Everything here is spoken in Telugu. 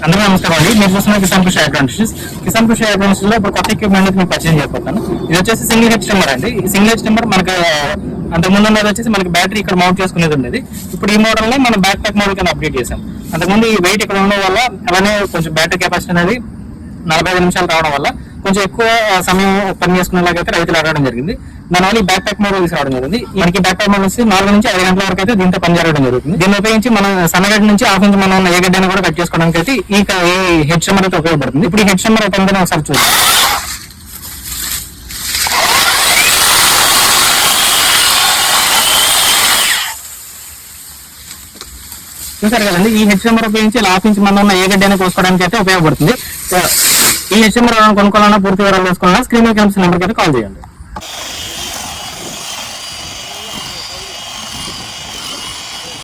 అందరూ నమస్కారం అండి. మీరు చూస్తున్న కిసాన్ కృషి అడ్వాంటేజెస్. కిసాన్ కృషి అడ్వాంటేజెస్ లో ఇప్పుడు కొత్త ఎక్విప్మెంట్ మీకు పరిచయం చేయబోతాను. ఇది వచ్చేసి సింగిల్ హెడ్ స్టిమ్మర్ అండి. ఈ సింగిల్ హెడ్ స్టిమ్మర్ మనకు అంతకుముందు ఉన్నది వచ్చేసి మనకి బ్యాటరీ ఇక్కడ మౌంట్ చేసుకునేది ఉండేది. ఇప్పుడు ఈ మోడల్ లో మనం బ్యాక్ ప్యాక్ మోడల్ కింద అప్డేట్ చేసాం. అంతకుముందు ఈ వెయిట్ ఇక్కడ ఉండడం వల్ల అలానే కొంచెం బ్యాటరీ కెపాసిటీ అనేది 45 నిమిషాలు రావడం వల్ల కొంచెం ఎక్కువ సమయం పని చేసుకునేలాగైతే రైతులు అడగడం జరిగింది. దానివల్ల ఈ బ్యాక్ ప్యాక్ మోడల్ తీసుకురావడం జరిగింది. మనకి బ్యాక్ ప్యాక్ మోడల్ 4 నుంచి 5 గంటల వరకు అయితే దీంతో పని జరగడం జరుగుతుంది. దీన్ని ఉపయోగించి మనం సన్నగడ్డ నుంచి హాఫ్ ఇంచ్ మనం ఏ గడ్డని కూడా కట్ చేసుకోవడానికి అయితే ఈ హెడ్ స్టిమ్మర్ అయితే ఉపయోగపడుతుంది. ఇప్పుడు ఈ హెడ్ స్టిమ్మర్ అయితే ఒకసారి చూద్దాం. చూసారు కదండి, ఈ హెడ్ స్టిమ్మర్ ఉపయోగించి హాఫ్ ఇంచ్ మనం ఏ గడ్డని కోసుకోవడానికి అయితే ఉపయోగపడుతుంది. ఈ హెడ్ స్టిమ్మర్ కొనుక్కోవాలన్నా పూర్తి వివరాలు తెలుసుకోవాలన్నా స్క్రీన్ మీద కనిపిస్తున్న నెంబర్కి అయితే కాల్ చేయండి.